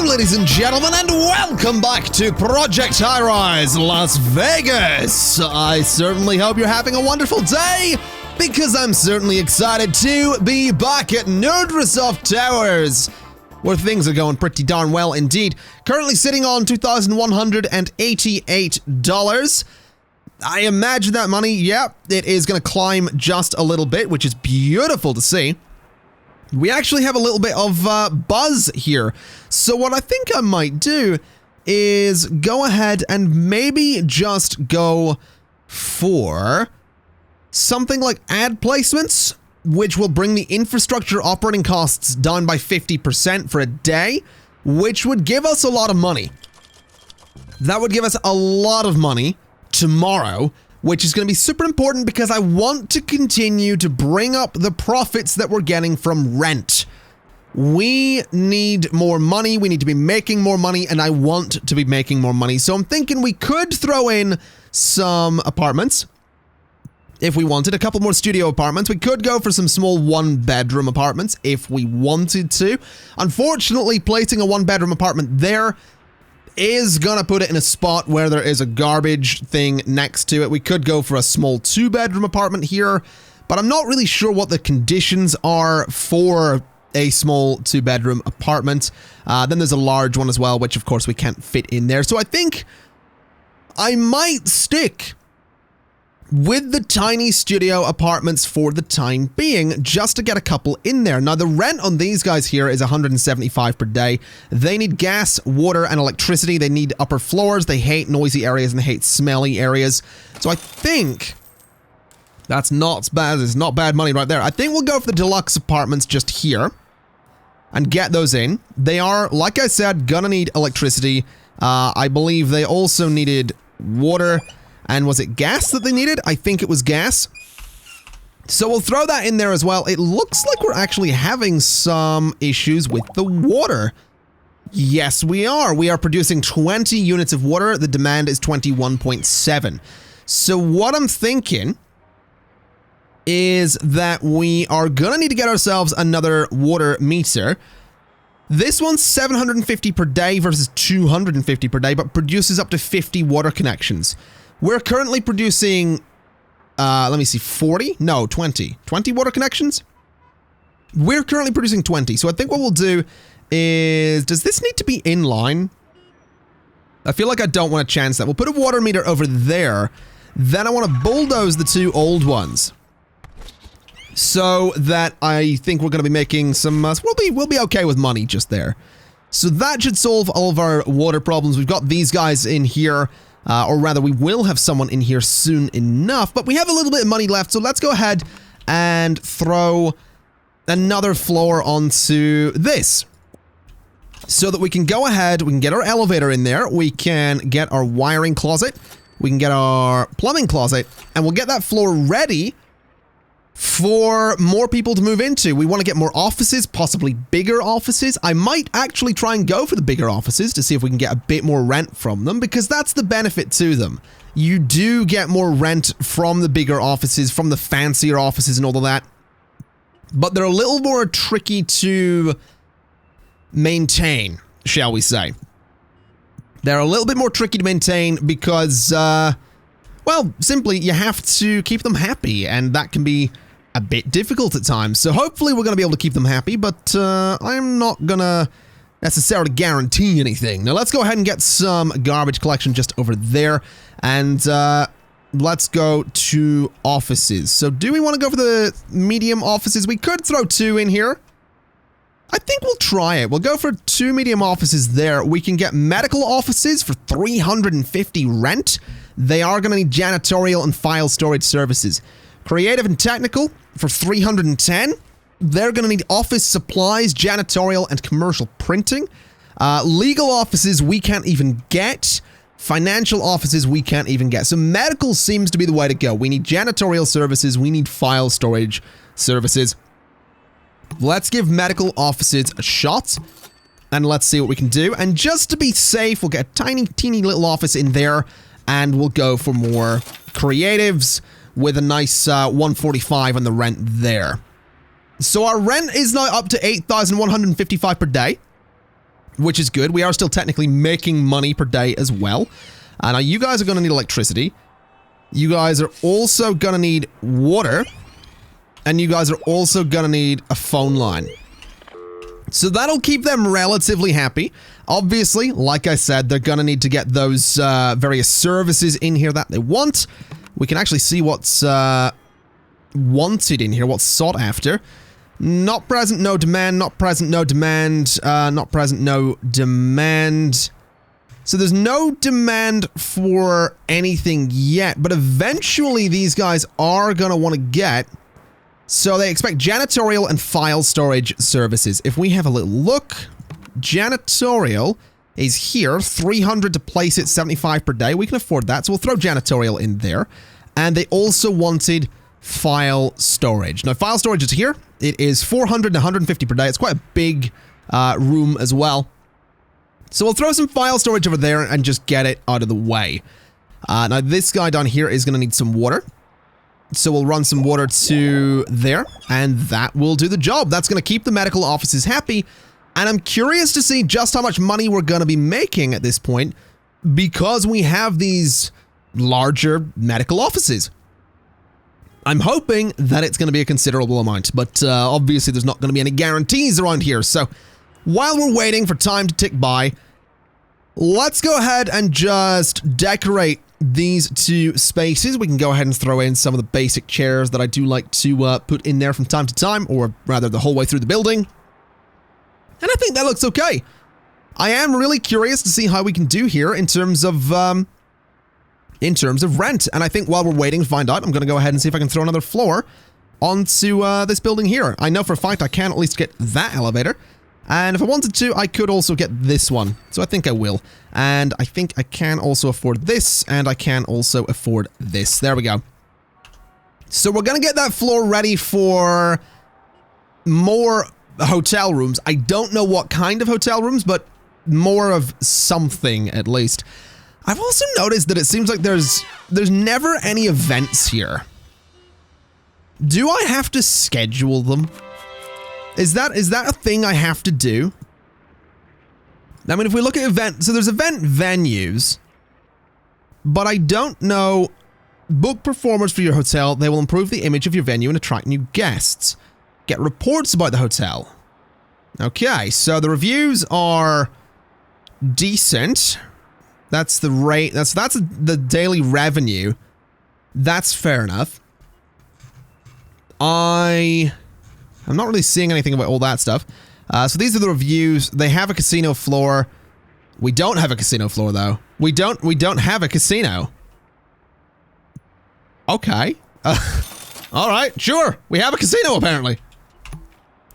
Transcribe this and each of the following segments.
ladies and gentlemen, and welcome back to Project Highrise Las Vegas. I certainly hope you're having a wonderful day, because I'm certainly excited to be back at Nerdresoft Towers, where things are going pretty darn well indeed. Currently sitting on $2,188. I imagine that money, yeah, it is going to climb just a little bit, which is beautiful to see. We actually have a little bit of buzz here. So what I think I might do is go ahead and maybe just go for something like ad placements, which will bring the infrastructure operating costs down by 50% for a day, which would give us a lot of money. That would give us a lot of money tomorrow, which is going to be super important because I want to continue to bring up the profits that we're getting from rent. We need more money, we need to be making more money, and I want to be making more money. So I'm thinking we could throw in some apartments if we wanted, a couple more studio apartments. We could go for some small one-bedroom apartments if we wanted to. Unfortunately, placing a one-bedroom apartment there is gonna put it in a spot where there is a garbage thing next to it. We could go for a small two-bedroom apartment here, but I'm not really sure what the conditions are for a small two-bedroom apartment. Then there's a large one as well, which of course we can't fit in there. So I think I might stick with the tiny studio apartments for the time being, just to get a couple in there. Now, the rent on these guys here is $175 per day. They need gas, water, and electricity. They need upper floors. They hate noisy areas and they hate smelly areas. So I think that's not bad. It's not bad money right there. I think we'll go for the deluxe apartments just here and get those in. They are, like I said, gonna need electricity. I believe they also needed water. And was it gas that they needed? I think it was gas. So we'll throw that in there as well. It looks like we're actually having some issues with the water. Yes, we are. We are producing 20 units of water. The demand is 21.7. So what I'm thinking is that we are gonna need to get ourselves another water meter. This one's 750 per day versus 250 per day, but produces up to 50 water connections. We're currently producing, let me see, 40? No, 20. 20 water connections? We're currently producing 20. So I think what we'll do is, does this need to be in line? I feel like I don't want to chance that. We'll put a water meter over there. Then I want to bulldoze the two old ones, so that I think we're going to be making some, we'll be okay with money just there. So that should solve all of our water problems. We've got these guys in here. Or rather, we will have someone in here soon enough, but we have a little bit of money left, so let's go ahead and throw another floor onto this, so that we can go ahead, we can get our elevator in there, we can get our wiring closet, we can get our plumbing closet, and we'll get that floor ready for more people to move into. We want to get more offices, possibly bigger offices. I might actually try and go for the bigger offices to see if we can get a bit more rent from them, because that's the benefit to them. You do get more rent from the bigger offices, from the fancier offices and all of that, but they're a little more tricky to maintain, shall we say. They're a little bit more tricky to maintain because, well, simply you have to keep them happy, and that can be a bit difficult at times. So hopefully we're going to be able to keep them happy, but I'm not going to necessarily guarantee anything. Now let's go ahead and get some garbage collection just over there, and let's go to offices. So do we want to go for the medium offices? We could throw two in here. I think we'll try it. We'll go for 2 medium offices there. We can get medical offices for 350 rent. They are going to need janitorial and file storage services. Creative and technical for 310. They're going to need office supplies, janitorial, and commercial printing. Legal offices we can't even get. Financial offices we can't even get. So medical seems to be the way to go. We need janitorial services. We need file storage services. Let's give medical offices a shot, and let's see what we can do. And just to be safe, we'll get a tiny, teeny little office in there, and we'll go for more creatives with a nice 145 on the rent there. So our rent is now up to $8,155 per day. which is good. We are still technically making money per day as well. Now, you guys are going to need electricity. You guys are also going to need water. And you guys are also going to need a phone line. So that'll keep them relatively happy. Obviously, like I said, they're going to need to get those various services in here that they want. We can actually see what's wanted in here, what's sought after. Not present, no demand. Not present, no demand. Not present, no demand. So there's no demand for anything yet, but eventually these guys are going to want to get. So they expect janitorial and file storage services. If we have a little look, janitorial is here, 300 to place it, 75 per day. We can afford that, so we'll throw janitorial in there. And they also wanted file storage. Now, file storage is here. It is 400 to 150 per day. It's quite a big room as well. So we'll throw some file storage over there and just get it out of the way. Now, this guy down here is going to need some water. So we'll run some water to there, and that will do the job. That's going to keep the medical offices happy. And I'm curious to see just how much money we're going to be making at this point because we have these larger medical offices. I'm hoping that it's going to be a considerable amount, but obviously there's not going to be any guarantees around here. So while we're waiting for time to tick by, let's go ahead and just decorate these two spaces. We can go ahead and throw in some of the basic chairs that I do like to put in there from time to time, or rather the whole way through the building. And I think that looks okay. I am really curious to see how we can do here in terms of rent. And I think while we're waiting to find out, I'm going to go ahead and see if I can throw another floor onto this building here. I know for a fact I can at least get that elevator. And if I wanted to, I could also get this one. So I think I will. And I think I can also afford this, and I can also afford this. There we go. So we're going to get that floor ready for more hotel rooms. I don't know what kind of hotel rooms, but more of something at least. I've also noticed that it seems like there's never any events here. Do I have to schedule them? Is that a thing I have to do? I mean, if we look at event, so there's event venues, but I don't know. Book performers for your hotel. They will improve the image of your venue and attract new guests. Get reports about the hotel. Okay, so the reviews are decent. That's the rate. That's the daily revenue. That's fair enough. I'm not really seeing anything about all that stuff. So these are the reviews. They have a casino floor. We don't have a casino floor though. We don't have a casino. Okay. All right, sure. We have a casino apparently.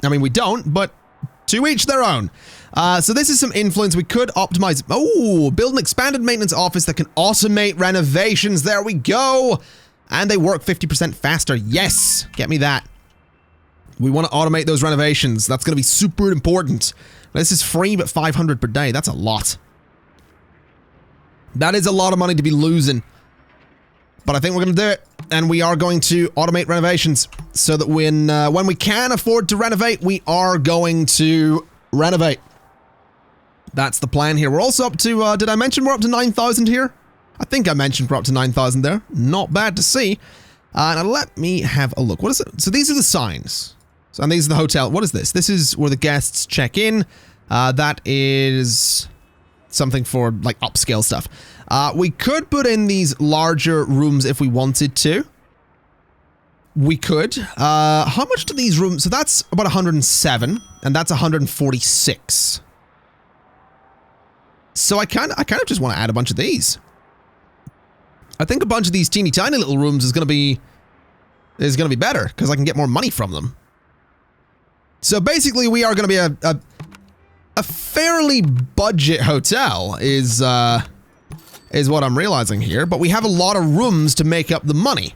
I mean, we don't, but to each their own. So this is some influence. We could optimize. Oh, build an expanded maintenance office that can automate renovations. There we go. And they work 50% faster. Yes, get me that. We want to automate those renovations. That's going to be super important. This is free, but 500 per day. That's a lot. That is a lot of money to be losing. But I think we're going to do it. And we are going to automate renovations so that when we can afford to renovate, we are going to renovate. That's the plan here. We're also up to, did I mention we're up to 9,000 here? I think I mentioned we're up to 9,000 there. Not bad to see. Now let me have a look. What is it? So these are the signs. So, and these are the hotel. What is this? This is where the guests check in. That is something for like upscale stuff. We could put in these larger rooms if we wanted to. We could. How much do these rooms? So that's about 107, and that's 146. So I kind of just want to add a bunch of these. I think a bunch of these teeny tiny little rooms is going to be better because I can get more money from them. So basically, we are going to be a fairly budget hotel is what I'm realizing here, but we have a lot of rooms to make up the money.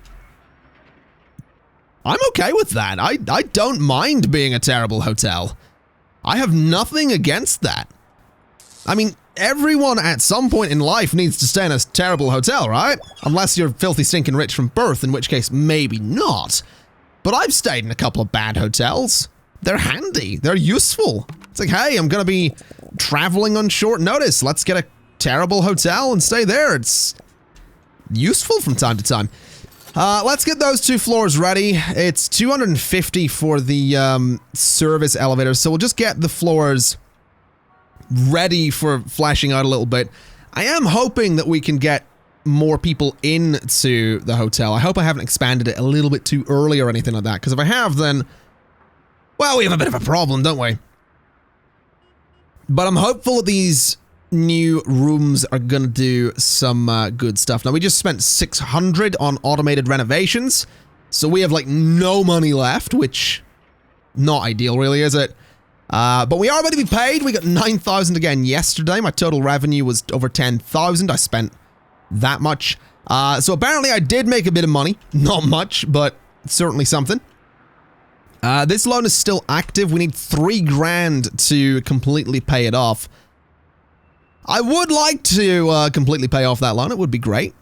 I'm okay with that. I don't mind being a terrible hotel. I have nothing against that. I mean, everyone at some point in life needs to stay in a terrible hotel, right? Unless you're filthy stinking rich from birth, in which case maybe not. But I've stayed in a couple of bad hotels. They're handy. They're useful. It's like, hey, I'm going to be traveling on short notice. Let's get a terrible hotel and stay there. It's useful from time to time. Let's get those 2 floors ready. It's 250 for the service elevator, so we'll just get the floors ready for flashing out a little bit. I am hoping that we can get more people into the hotel. I hope I haven't expanded it a little bit too early or anything like that, because if I have, then, well, we have a bit of a problem, don't we? But I'm hopeful that these new rooms are gonna do some good stuff. Now, we just spent 600 on automated renovations, so we have like no money left, which not ideal really, is it? But we are about to be paid. We got 9,000 again yesterday. My total revenue was over 10,000. I spent that much. So apparently I did make a bit of money. Not much, but certainly something. This loan is still active. We need 3 grand to completely pay it off. I would like to completely pay off that loan. It would be great.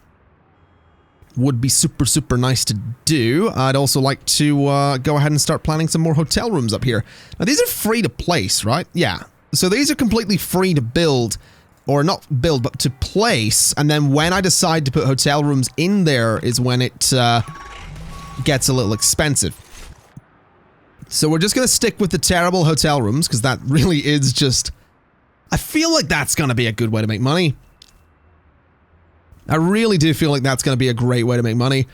Would be super, super nice to do. I'd also like to go ahead and start planning some more hotel rooms up here. Now, these are free to place, right? Yeah. So these are completely free to build, or not build, but to place. And then when I decide to put hotel rooms in there is when it gets a little expensive. So we're just going to stick with the terrible hotel rooms, because that really is just... I feel like that's going to be a good way to make money. I really do feel like that's going to be a great way to make money.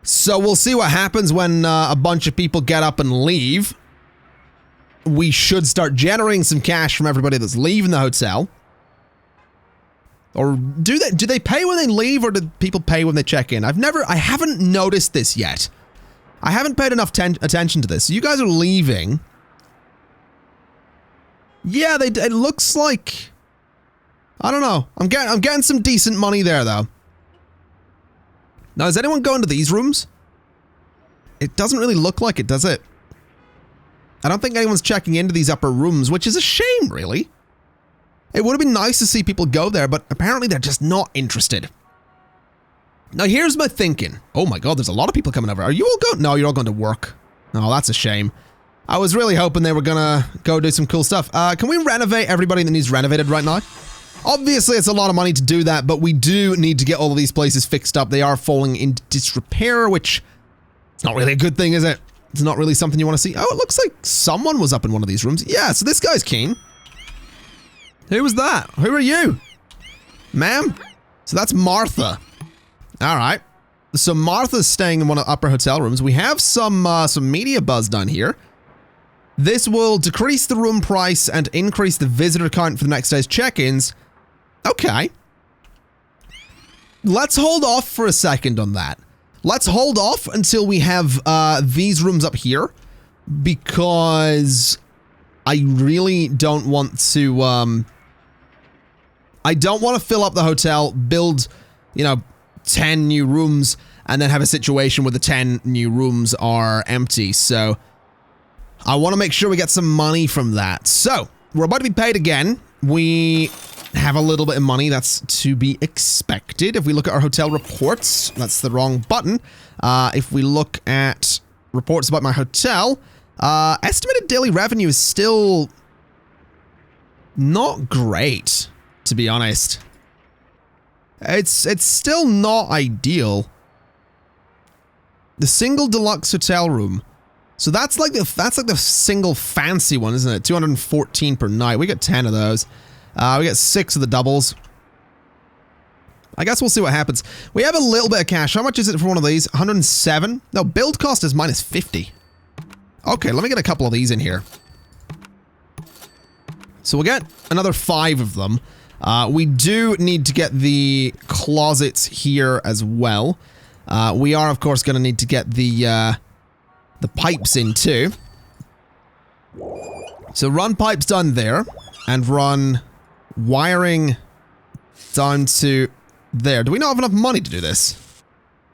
So we'll see what happens when a bunch of people get up and leave. We should start generating some cash from everybody that's leaving the hotel. Or do they pay when they leave, or do people pay when they check in? I haven't noticed this yet. I haven't paid enough attention to this. You guys are leaving. Yeah, it looks like... I don't know. I'm getting some decent money there, though. Now, is anyone going to these rooms? It doesn't really look like it, does it? I don't think anyone's checking into these upper rooms, which is a shame, really. It would have been nice to see people go there, but apparently they're just not interested. Now, here's my thinking. Oh my god, there's a lot of people coming over. Are you all going? No, you're all going to work. Oh, that's a shame. I was really hoping they were gonna go do some cool stuff. Can we renovate everybody that needs renovated right now? Obviously, it's a lot of money to do that, but we do need to get all of these places fixed up. They are falling into disrepair, which it's not really a good thing, is it? It's not really something you want to see. Oh, it looks like someone was up in one of these rooms. Yeah, so this guy's keen. Who was that? Who are you? Ma'am? So that's Martha. All right. So Martha's staying in one of the upper hotel rooms. We have some media buzz done here. This will decrease the room price and increase the visitor count for the next day's check-ins. Okay. Let's hold off for a second on that. Let's hold off until we have these rooms up here, because I really don't want to I don't want to fill up the hotel, build, you know, 10 new rooms, and then have a situation where the 10 new rooms are empty. So I want to make sure we get some money from that. So we're about to be paid again. We have a little bit of money. That's to be expected. If we look at our hotel reports, that's the wrong button. If we look at reports about my hotel, estimated daily revenue is still not great, to be honest. It's still not ideal. The single deluxe hotel room. So that's like the single fancy one, isn't it? 214 per night. We got 10 of those. We got 6 of the doubles. I guess we'll see what happens. We have a little bit of cash. How much is it for one of these? 107? No, build cost is minus 50. Okay, let me get a couple of these in here. So we'll get another 5 of them. We do need to get the closets here as well. We are, of course, going to need to get the pipes in too. So run pipes done there, and run wiring down to there. Do we not have enough money to do this?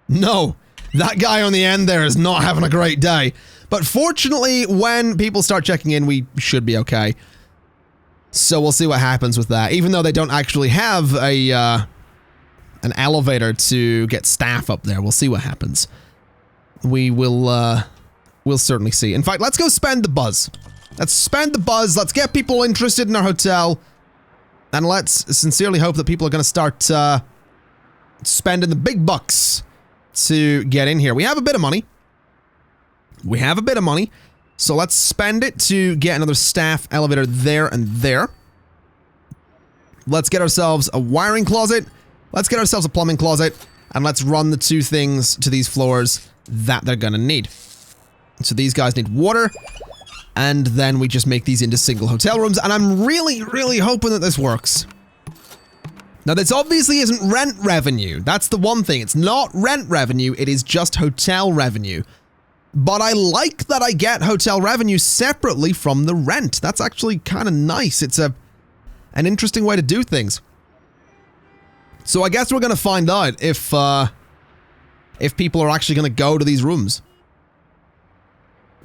No, that guy on the end there is not having a great day. But fortunately, when people start checking in, we should be okay. So we'll see what happens with that. Even though they don't actually have a an elevator to get staff up there, we'll see what happens. We will we'll certainly see. In fact, let's go spend the buzz. Let's spend the buzz. Let's get people interested in our hotel. And let's sincerely hope that people are going to start spending the big bucks to get in here. We have a bit of money. So let's spend it to get another staff elevator there and there. Let's get ourselves a wiring closet. Let's get ourselves a plumbing closet. And let's run the 2 things to these floors that they're going to need. So these guys need water. And then we just make these into single hotel rooms. And I'm really, really hoping that this works. Now, this obviously isn't rent revenue. That's the one thing. It's not rent revenue. It is just hotel revenue. But I like that I get hotel revenue separately from the rent. That's actually kind of nice. It's an interesting way to do things. So I guess we're going to find out if people are actually going to go to these rooms.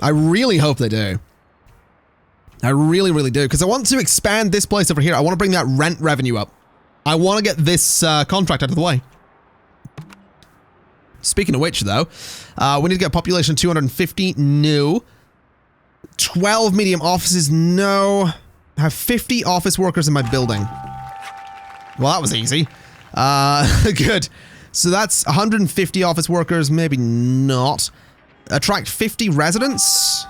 I really hope they do. I really, really do. Because I want to expand this place over here. I want to bring that rent revenue up. I want to get this contract out of the way. Speaking of which, though, we need to get a population of 250. No. 12 medium offices. No. I have 50 office workers in my building. Well, that was easy. Good. So that's 150 office workers. Maybe not. Attract 50 residents.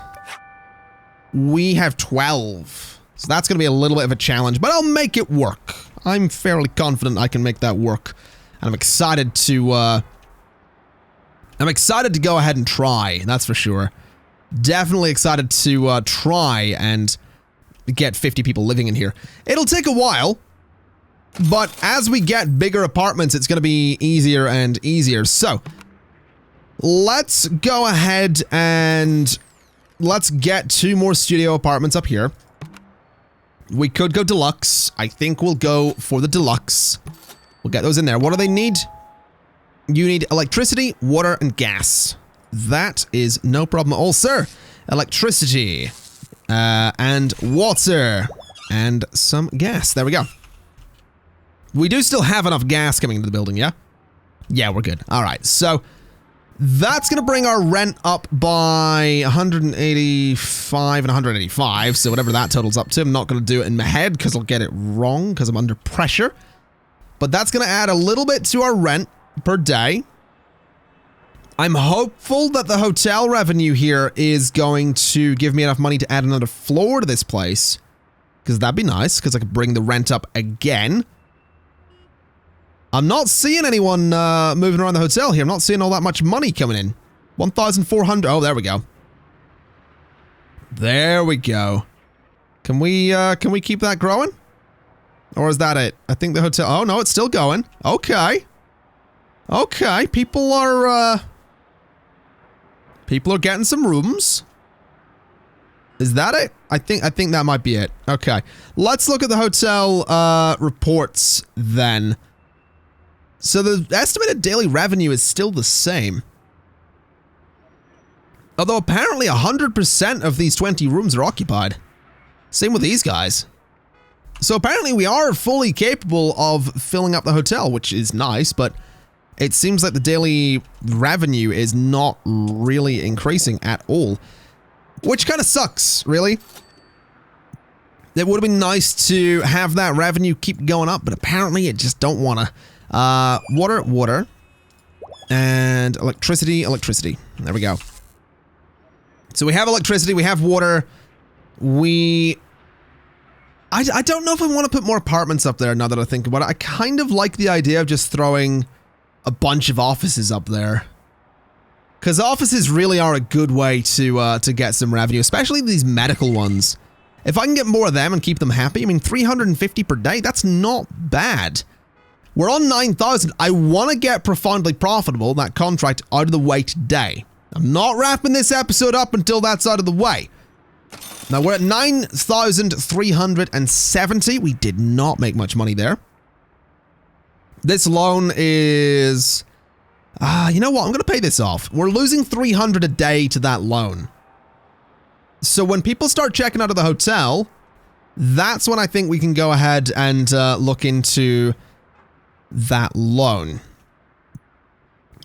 We have 12. So that's going to be a little bit of a challenge, but I'll make it work. I'm fairly confident I can make that work. And I'm excited to go ahead and try, that's for sure. Definitely excited to try and get 50 people living in here. It'll take a while, but as we get bigger apartments, it's going to be easier and easier. So, let's go ahead and let's get 2 more studio apartments up here. We could go deluxe. I think we'll go for the deluxe. We'll get those in there. What do they need? You need electricity, water, and gas. That is no problem at all, sir. Electricity, and water, and some gas. There we go. We do still have enough gas coming into the building, yeah? Yeah, we're good. All right, so that's going to bring our rent up by 185 and 185, so whatever that totals up to. I'm not going to do it in my head because I'll get it wrong because I'm under pressure. But that's going to add a little bit to our rent per day. I'm hopeful that the hotel revenue here is going to give me enough money to add another floor to this place. Because that'd be nice, because I could bring the rent up again. I'm not seeing anyone moving around the hotel here. I'm not seeing all that much money coming in. 1,400. Oh, there we go. There we go. Can we keep that growing? Or is that it? I think the hotel... Oh, no, it's still going. Okay. Okay, people are getting some rooms. Is that it? I think that might be it. Okay. Let's look at the hotel reports then. So the estimated daily revenue is still the same. Although apparently 100% of these 20 rooms are occupied. Same with these guys. So apparently we are fully capable of filling up the hotel, which is nice, but it seems like the daily revenue is not really increasing at all. Which kind of sucks, really. It would have been nice to have that revenue keep going up, but apparently it just don't want to. Water. And electricity. There we go. So we have electricity, we have water. I don't know if I want to put more apartments up there now that I think about it. I kind of like the idea of just throwing a bunch of offices up there. Because offices really are a good way to get some revenue, especially these medical ones. If I can get more of them and keep them happy, I mean, 350 per day, that's not bad. We're on 9,000. I want to get profoundly profitable, that contract, out of the way today. I'm not wrapping this episode up until that's out of the way. Now, we're at 9,370. We did not make much money there. This loan is... you know what? I'm going to pay this off. We're losing 300 a day to that loan. So when people start checking out of the hotel, that's when I think we can go ahead and look into that loan.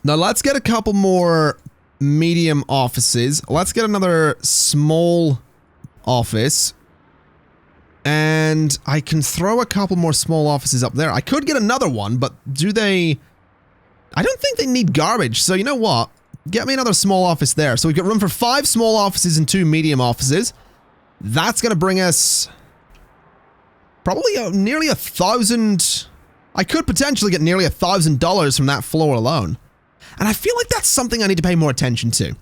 Now, let's get a couple more medium offices. Let's get another small office. And I can throw a couple more small offices up there. I could get another one, but do they... I don't think they need garbage. So you know what? Get me another small office there. So we've got room for 5 small offices and 2 medium offices. That's going to bring us probably nearly 1,000. I could potentially get nearly $1,000 from that floor alone. And I feel like that's something I need to pay more attention to.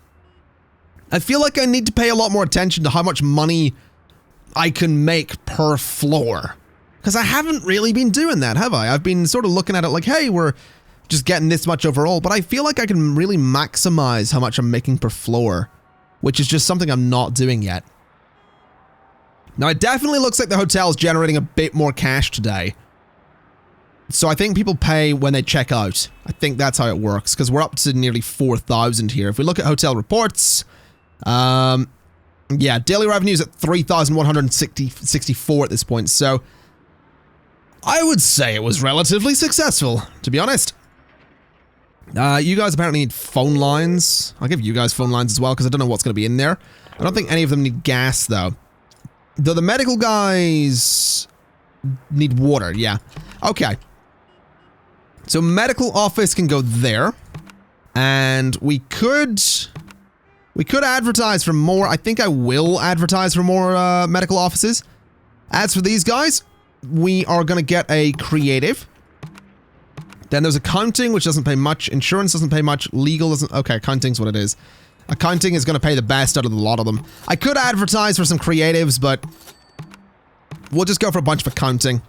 I feel like I need to pay a lot more attention to how much money I can make per floor. Because I haven't really been doing that, have I? I've been sort of looking at it like, hey, we're just getting this much overall. But I feel like I can really maximize how much I'm making per floor. Which is just something I'm not doing yet. Now, it definitely looks like the hotel's generating a bit more cash today. So I think people pay when they check out. I think that's how it works. Because we're up to nearly 4,000 here. If we look at hotel reports... yeah, daily revenue is at 3,164 at this point, so I would say it was relatively successful, to be honest. You guys apparently need phone lines. I'll give you guys phone lines as well, because I don't know what's going to be in there. I don't think any of them need gas, though. Though the medical guys need water, yeah. Okay. So medical office can go there. And we could advertise for more. I think I will advertise for more medical offices. As for these guys, we are going to get a creative. Then there's accounting, which doesn't pay much. Insurance doesn't pay much. Legal doesn't... Okay, accounting's what it is. Accounting is going to pay the best out of the lot of them. I could advertise for some creatives, but we'll just go for a bunch of accounting.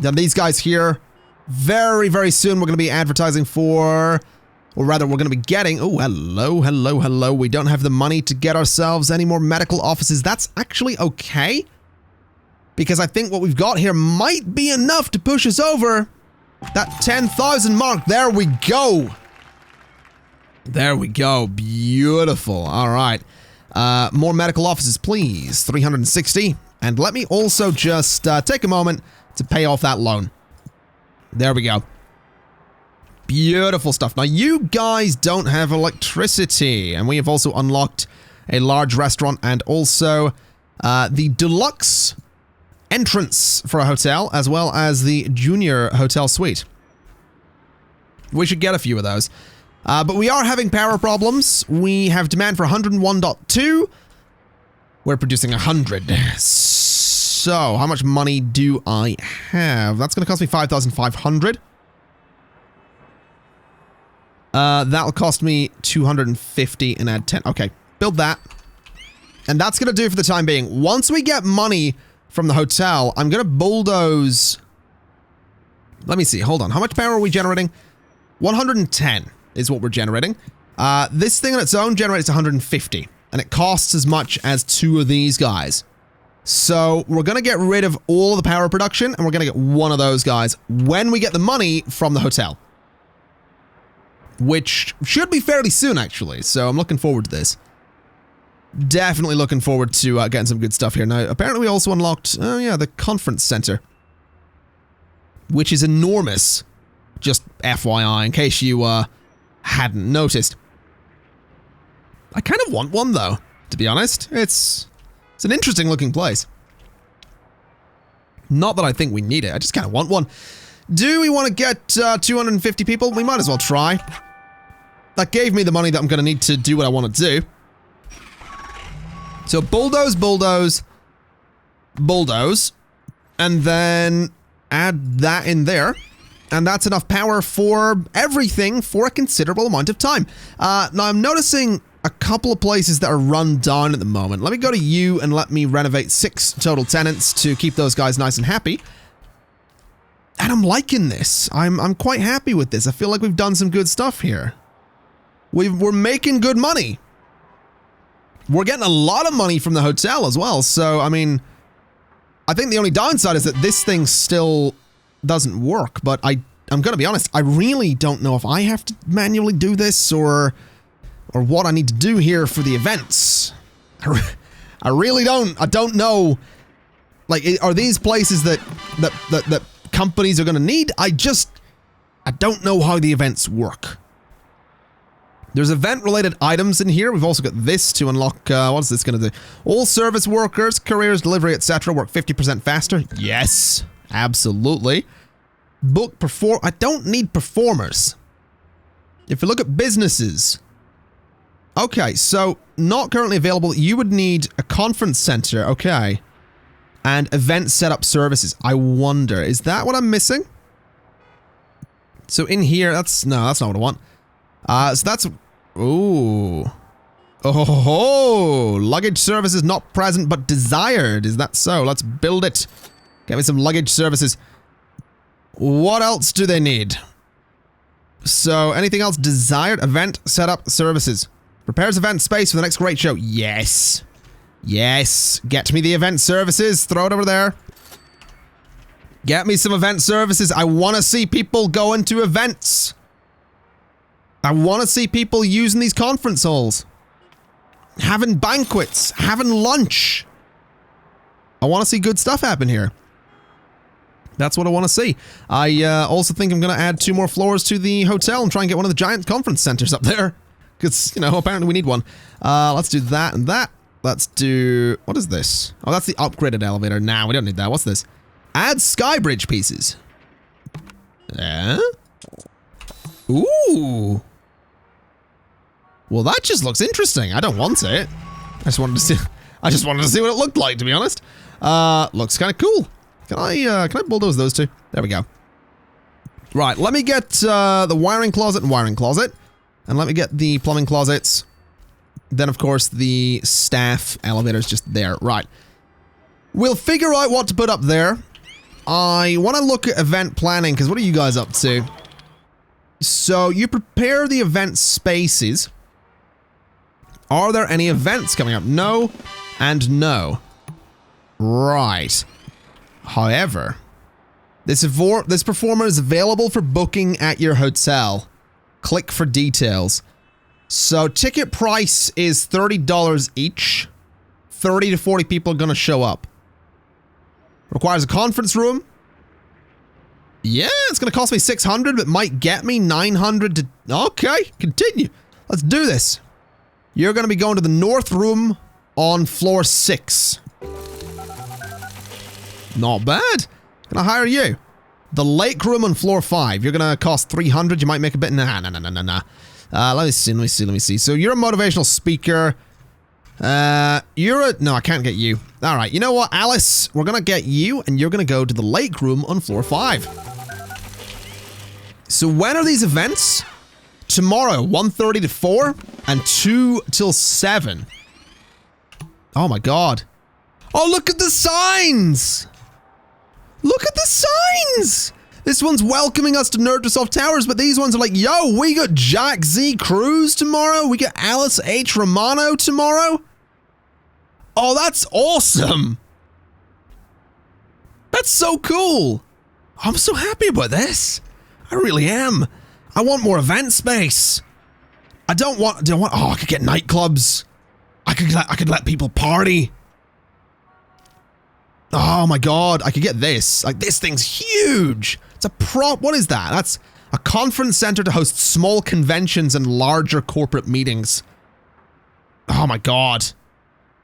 Then these guys here, very, very soon we're going to be advertising for... Or rather, we're going to be getting... Oh, hello, hello, hello. We don't have the money to get ourselves any more medical offices. That's actually okay. Because I think what we've got here might be enough to push us over that 10,000 mark. There we go. There we go. Beautiful. All right. More medical offices, please. 360. And let me also just take a moment to pay off that loan. There we go. Beautiful stuff. Now, you guys don't have electricity. And we have also unlocked a large restaurant and also the deluxe entrance for a hotel, as well as the junior hotel suite. We should get a few of those. But we are having power problems. We have demand for 101.2. We're producing 100. So, how much money do I have? That's going to cost me 5,500. That'll cost me 250 and add 10. Okay, build that. And that's going to do it for the time being. Once we get money from the hotel, I'm going to bulldoze... Let me see, hold on. How much power are we generating? 110 is what we're generating. This thing on its own generates 150. And it costs as much as 2 of these guys. So we're going to get rid of all of the power production, and we're going to get one of those guys when we get the money from the hotel. Which should be fairly soon, actually. So I'm looking forward to this. Definitely looking forward to getting some good stuff here. Now, apparently we also unlocked, oh yeah, the conference center. Which is enormous. Just FYI, in case you hadn't noticed. I kind of want one, though, to be honest. It's an interesting looking place. Not that I think we need it, I just kind of want one. Do we want to get 250 people? We might as well try. That gave me the money that I'm going to need to do what I want to do. So bulldoze, bulldoze, bulldoze, and then add that in there. And that's enough power for everything for a considerable amount of time. Now I'm noticing a couple of places that are run down at the moment. Let me go to you and let me renovate 6 total tenants to keep those guys nice and happy. And I'm liking this. I'm quite happy with this. I feel like we've done some good stuff here. We're making good money. We're getting a lot of money from the hotel as well. So, I mean, I think the only downside is that this thing still doesn't work. But I'm going to be honest, I really don't know if I have to manually do this or what I need to do here for the events. I really don't. I don't know. Like, are these places that companies are going to need? I don't know how the events work. There's event-related items in here. We've also got this to unlock. What is this going to do? All service workers, couriers, delivery, etc. work 50% faster. Yes, absolutely. I don't need performers. If you look at businesses. Okay, so not currently available. You would need a conference center. Okay. And event setup services. I wonder, is that what I'm missing? So in here, that's not what I want. So that's, ooh. Oh, luggage services not present but desired. Is that so? Let's build it. Get me some luggage services. What else do they need? So anything else desired? Event setup services. Prepares event space for the next great show. Yes. Yes. Get me the event services. Throw it over there. Get me some event services. I want to see people going to events. I want to see people using these conference halls. Having banquets. Having lunch. I want to see good stuff happen here. That's what I want to see. I also think I'm going to add 2 more floors to the hotel and try and get one of the giant conference centers up there. Because, you know, apparently we need one. Let's do that and that. Let's do... What is this? Oh, that's the upgraded elevator. Nah, we don't need that. What's this? Add skybridge pieces. Yeah? Ooh. Well, that just looks interesting. I don't want it. I just wanted to see what it looked like, to be honest. Looks kind of cool. Can I bulldoze those two? There we go. Right, let me get the wiring closet and wiring closet. And let me get the plumbing closets. Then, of course, the staff elevator's just there. Right. We'll figure out what to put up there. I want to look at event planning, because what are you guys up to? So, you prepare the event spaces. Are there any events coming up? No, and no. Right. However, this performer is available for booking at your hotel. Click for details. So, ticket price is $30 each. 30 to 40 people are going to show up. Requires a conference room. Yeah, it's going to cost me $600, but might get me $900 to... Okay, continue. Let's do this. You're going to be going to the north room on floor 6. Not bad. Can I hire you? The lake room on floor 5. You're going to cost $300. You might make a bit... Nah. Let me see. So you're a motivational speaker. No, I can't get you. All right, you know what, Alice? We're going to get you, and you're going to go to the lake room on floor 5. So when are these events? Tomorrow, 1:30 to 4, and 2 till 7. Oh my god. Oh, look at the signs! Look at the signs! This one's welcoming us to Nerdsoft Towers, but these ones are like, yo, we got Jack Z Cruz tomorrow. We got Alice H. Romano tomorrow. Oh, that's awesome. That's so cool. I'm so happy about this. I really am. I want more event space. I could get nightclubs. I could let people party. Oh my god, I could get this. Like, this thing's huge. It's a what is that? That's a conference center to host small conventions and larger corporate meetings. Oh my god.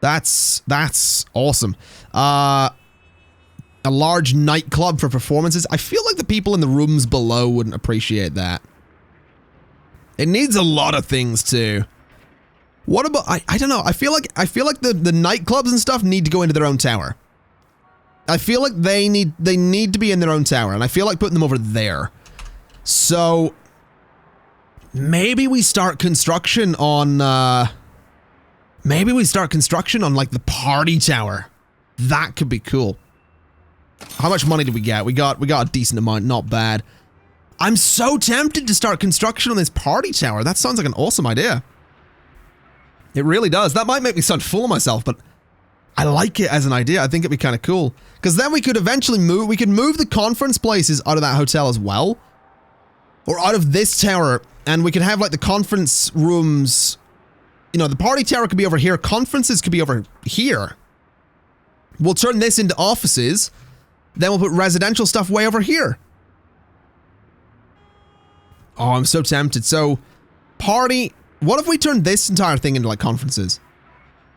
That's awesome. A large nightclub for performances. I feel like the people in the rooms below wouldn't appreciate that. It needs a lot of things too. What about, I don't know, I feel like the nightclubs and stuff need to go into their own tower. I feel like they need to be in their own tower, and I feel like putting them over there. So maybe we start construction on like the party tower. That could be cool. How much money did we get? We got a decent amount, not bad. I'm so tempted to start construction on this party tower. That sounds like an awesome idea. It really does. That might make me sound full of myself, but I like it as an idea. I think it'd be kind of cool. Because then we could eventually move the conference places out of that hotel as well. Or out of this tower, and we could have like the conference rooms. You know, the party tower could be over here. Conferences could be over here. We'll turn this into offices. Then we'll put residential stuff way over here. Oh, I'm so tempted. So, party, What if we turn this entire thing into like conferences?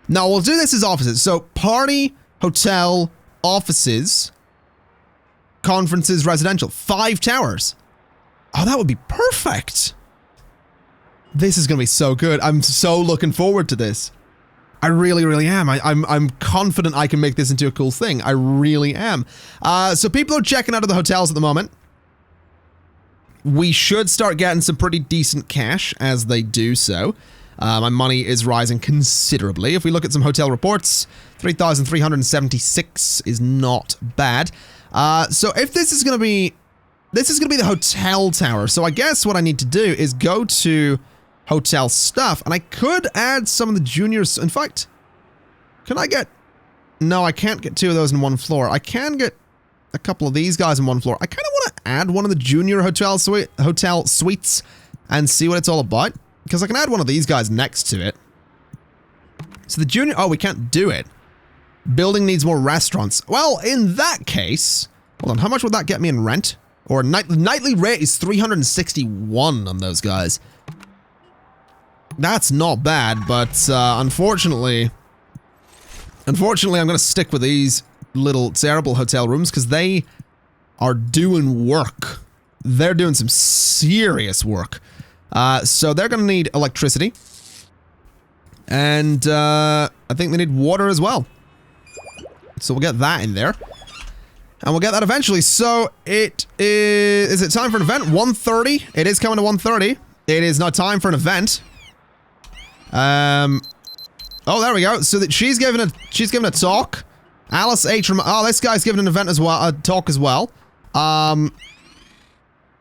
No, we'll do this as offices. So party, hotel, offices, conferences, residential. 5 towers. Oh, that would be perfect. This is going to be so good. I'm so looking forward to this. I really, really am. I'm confident I can make this into a cool thing. I really am. So people are checking out of the hotels at the moment. We should start getting some pretty decent cash as they do so. My money is rising considerably. If we look at some hotel reports, 3,376 is not bad. So if this is going to be the hotel tower. So I guess what I need to do is go to hotel stuff, and I could add some of the juniors. In fact, can I get... No, I can't get 2 of those in one floor. I can get a couple of these guys in one floor. I kind of want to add one of the junior hotel suites and see what it's all about, because I can add one of these guys next to it. So the junior... Oh, we can't do it. Building needs more restaurants. Well, in that case... Hold on, how much would that get me in rent? Or nightly rate is 361 on those guys. That's not bad, but unfortunately, I'm going to stick with these little terrible hotel rooms because they are doing work. They're doing some serious work. So they're going to need electricity. And I think they need water as well. So we'll get that in there. And we'll get that eventually. So it is it time for an event? 1:30. It is coming to 1:30. It is now time for an event. Oh, there we go. So that she's giving a talk. Alice H. Oh, this guy's giving an event as well, a talk as well. Oh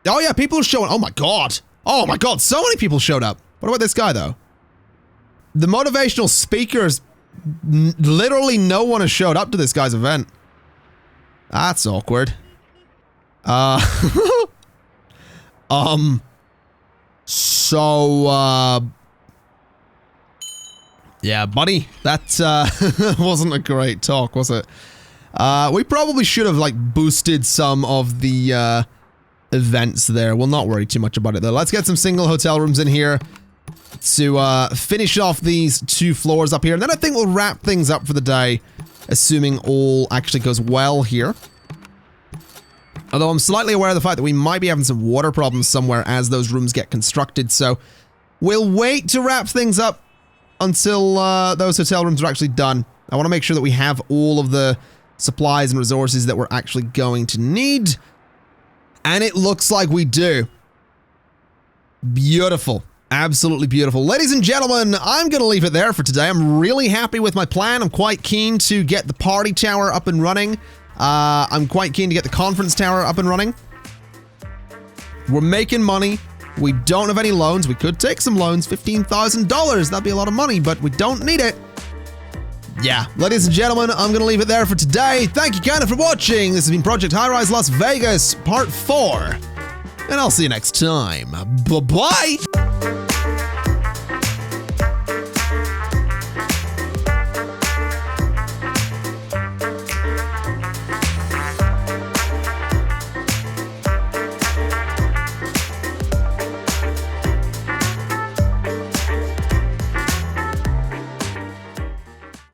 yeah, people are showing. Oh my god. Oh my god, so many people showed up. What about this guy though? The motivational speakers, literally no one has showed up to this guy's event. That's awkward. Yeah, buddy, that wasn't a great talk, was it? We probably should have, like, boosted some of the events there. We'll not worry too much about it, though. Let's get some single hotel rooms in here to finish off these 2 floors up here. And then I think we'll wrap things up for the day, assuming all actually goes well here. Although I'm slightly aware of the fact that we might be having some water problems somewhere as those rooms get constructed, so we'll wait to wrap things up until those hotel rooms are actually done. I want to make sure that we have all of the supplies and resources that we're actually going to need. And it looks like we do. Beautiful. Absolutely beautiful. Ladies and gentlemen, I'm going to leave it there for today. I'm really happy with my plan. I'm quite keen to get the party tower up and running. I'm quite keen to get the conference tower up and running. We're making money. We don't have any loans. We could take some loans. $15,000. That'd be a lot of money, but we don't need it. Yeah, ladies and gentlemen, I'm going to leave it there for today. Thank you kind of for watching. This has been Project Highrise Las Vegas, Part 4. And I'll see you next time. Bye-bye!